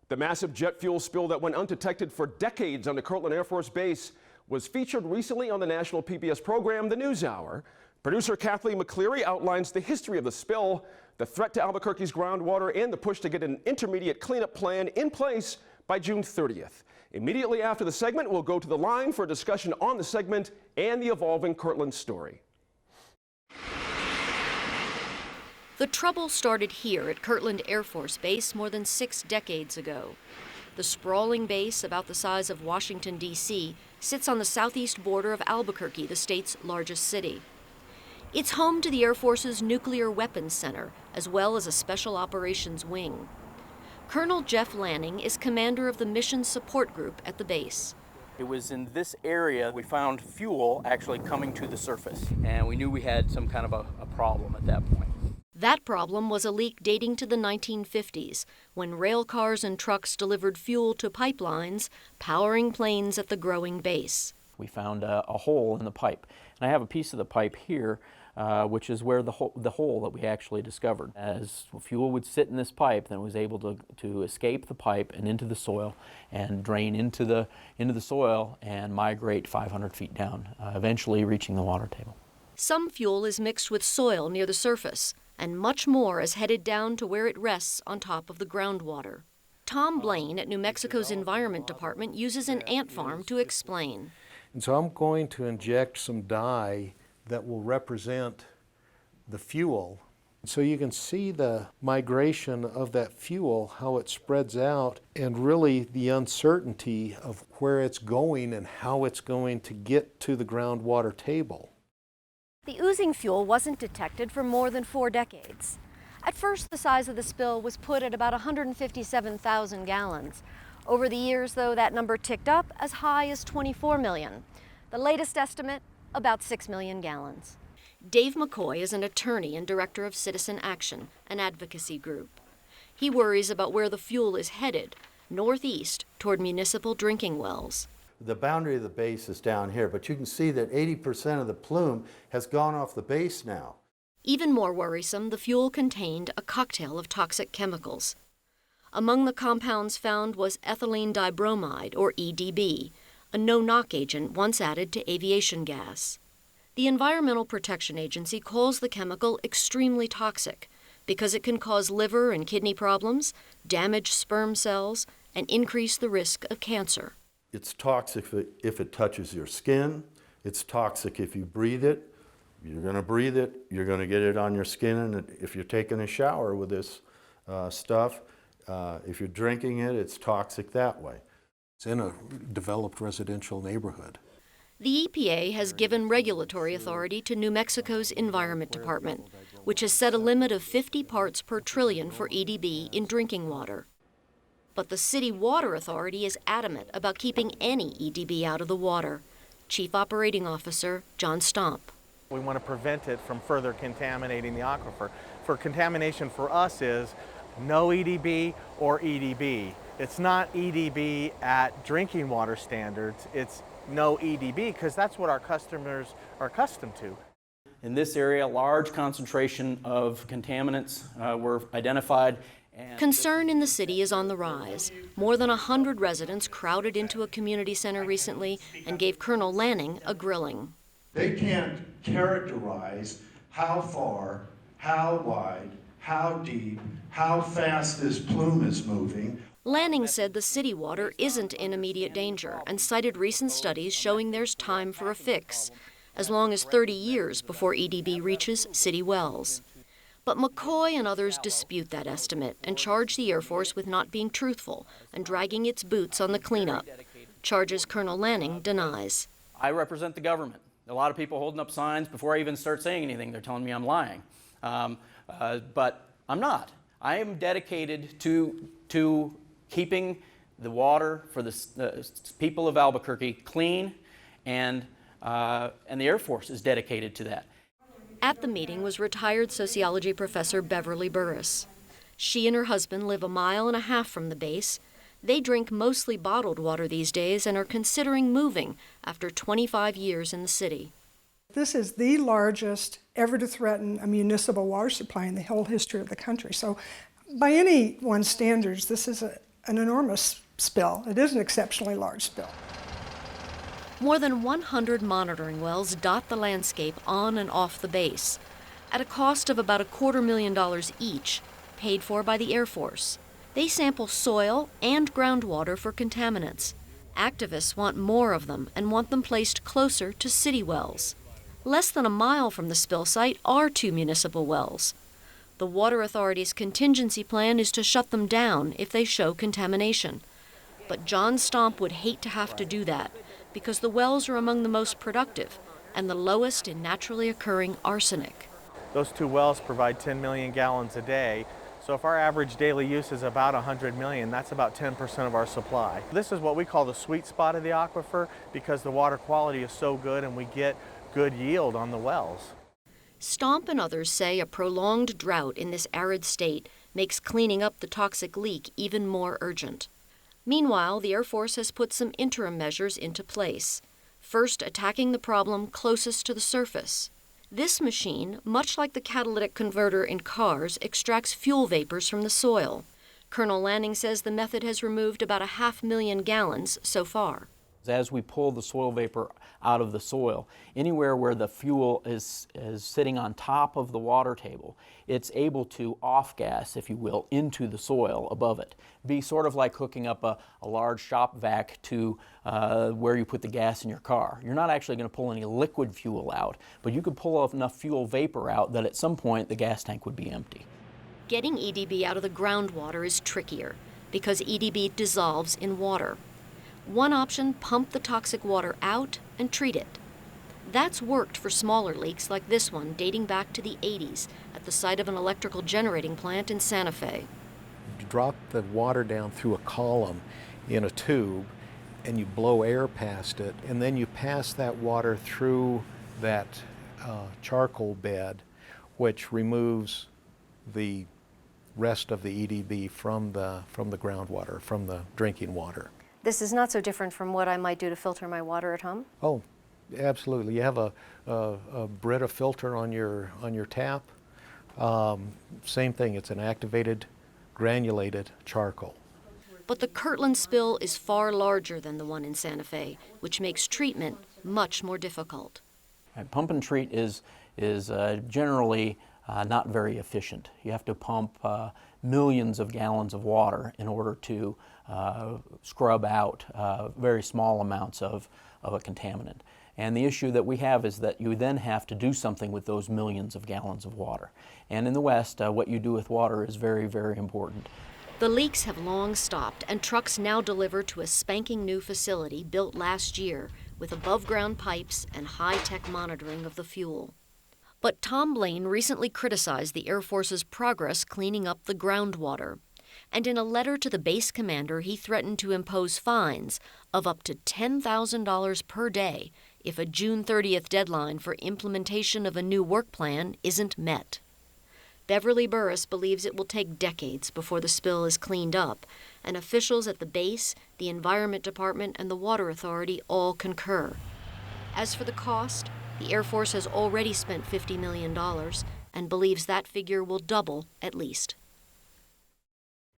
The massive jet fuel spill that went undetected for decades on the Kirtland Air Force Base was featured recently on the national PBS program, The NewsHour. Producer Kathleen McCleary outlines the history of the spill, the threat to Albuquerque's groundwater, and the push to get an intermediate cleanup plan in place by June 30th. Immediately after the segment, we'll go to the line for a discussion on the segment and the evolving Kirtland story. The trouble started here at Kirtland Air Force Base more than 6 decades ago. The sprawling base, about the size of Washington, D.C., sits on the southeast border of Albuquerque, the state's largest city. It's home to the Air Force's Nuclear Weapons Center, as well as a Special Operations Wing. Colonel Jeff Lanning is commander of the Mission Support Group at the base. It was in this area we found fuel actually coming to the surface, and we knew we had some kind of a problem at that point. That problem was a leak dating to the 1950s, when rail cars and trucks delivered fuel to pipelines, powering planes at the growing base. We found a hole in the pipe, and I have a piece of the pipe here, which is where the hole that we actually discovered. As fuel would sit in this pipe, then it was able to escape the pipe and into the soil and drain into the soil and migrate 500 feet down, eventually reaching the water table. Some fuel is mixed with soil near the surface, and much more is headed down to where it rests on top of the groundwater. Tom Blaine at New Mexico's Environment Department uses an ant farm to explain. And so I'm going to inject some dye that will represent the fuel. So you can see the migration of that fuel, how it spreads out, and really the uncertainty of where it's going and how it's going to get to the groundwater table. The oozing fuel wasn't detected for more than 4 decades. At first, the size of the spill was put at about 157,000 gallons. Over the years, though, that number ticked up as high as 24 million. The latest estimate, about 6 million gallons. Dave McCoy is an attorney and director of Citizen Action, an advocacy group. He worries about where the fuel is headed, northeast toward municipal drinking wells. The boundary of the base is down here, but you can see that 80% of the plume has gone off the base now. Even more worrisome, the fuel contained a cocktail of toxic chemicals. Among the compounds found was ethylene dibromide, or EDB, a no-knock agent once added to aviation gas. The Environmental Protection Agency calls the chemical extremely toxic because it can cause liver and kidney problems, damage sperm cells, and increase the risk of cancer. It's toxic if it touches your skin. It's toxic if you breathe it. You're going to breathe it. You're going to get it on your skin. And if you're taking a shower with this stuff, if you're drinking it, it's toxic that way. It's in a developed residential neighborhood. The EPA has given regulatory authority to New Mexico's Environment Department, which has set a limit of 50 parts per trillion for EDB in drinking water. But the City Water Authority is adamant about keeping any EDB out of the water. Chief Operating Officer John Stomp. We want to prevent it from further contaminating the aquifer. For contamination for us is no EDB or EDB. It's not EDB at drinking water standards, it's no EDB because that's what our customers are accustomed to. In this area, a large concentration of contaminants were identified. Concern in the city is on the rise. More than 100 residents crowded into a community center recently and gave Colonel Lanning a grilling. They can't characterize how far, how wide, how deep, how fast this plume is moving. Lanning said the city water isn't in immediate danger and cited recent studies showing there's time for a fix, as long as 30 years before EDB reaches city wells. But McCoy and others dispute that estimate and charge the Air Force with not being truthful and dragging its boots on the cleanup, charges Colonel Lanning denies. I represent the government. A lot of people holding up signs before I even start saying anything, they're telling me I'm lying. But I'm not. I am dedicated to keeping the water for the people of Albuquerque clean, and the Air Force is dedicated to that. At the meeting was retired sociology professor Beverly Burris. She and her husband live 1.5 miles from the base. They drink mostly bottled water these days and are considering moving after 25 years in the city. This is the largest ever to threaten a municipal water supply in the whole history of the country. So by anyone's standards, this is an enormous spill. It is an exceptionally large spill. More than 100 monitoring wells dot the landscape on and off the base, at a cost of about $250,000 each, paid for by the Air Force. They sample soil and groundwater for contaminants. Activists want more of them and want them placed closer to city wells. Less than a mile from the spill site are 2 municipal wells. The Water Authority's contingency plan is to shut them down if they show contamination. But John Stomp would hate to have to do that because the wells are among the most productive and the lowest in naturally occurring arsenic. Those 2 wells provide 10 million gallons a day. So if our average daily use is about 100 million, that's about 10% of our supply. This is what we call the sweet spot of the aquifer because the water quality is so good and we get good yield on the wells. Stomp and others say a prolonged drought in this arid state makes cleaning up the toxic leak even more urgent. Meanwhile, the Air Force has put some interim measures into place. First, attacking the problem closest to the surface. This machine, much like the catalytic converter in cars, extracts fuel vapors from the soil. Colonel Lanning says the method has removed about 500,000 gallons so far. As we pull the soil vapor out of the soil, anywhere where the fuel is sitting on top of the water table, it's able to off-gas, if you will, into the soil above it. Be sort of like hooking up a large shop vac to where you put the gas in your car. You're not actually going to pull any liquid fuel out, but you could pull enough fuel vapor out that at some point the gas tank would be empty. Getting EDB out of the groundwater is trickier because EDB dissolves in water. One option, pump the toxic water out and treat it. That's worked for smaller leaks like this one dating back to the 80s at the site of an electrical generating plant in Santa Fe. You drop the water down through a column in a tube and you blow air past it, and then you pass that water through that charcoal bed, which removes the rest of the EDB from the groundwater, from the drinking water. This is not so different from what I might do to filter my water at home? Oh, absolutely. You have a Brita filter on your tap. Same thing. It's an activated, granulated charcoal. But the Kirtland spill is far larger than the one in Santa Fe, which makes treatment much more difficult. Pump and treat is generally not very efficient. You have to pump millions of gallons of water in order to scrub out very small amounts of a contaminant. And the issue that we have is that you then have to do something with those millions of gallons of water. And in the West, what you do with water is very, very important. The leaks have long stopped, and trucks now deliver to a spanking new facility built last year with above-ground pipes and high-tech monitoring of the fuel. But Tom Blaine recently criticized the Air Force's progress cleaning up the groundwater. And in a letter to the base commander, he threatened to impose fines of up to $10,000 per day if a June 30th deadline for implementation of a new work plan isn't met. Beverly Burris believes it will take decades before the spill is cleaned up, and officials at the base, the Environment Department, and the Water Authority all concur. As for the cost, the Air Force has already spent $50 million and believes that figure will double at least.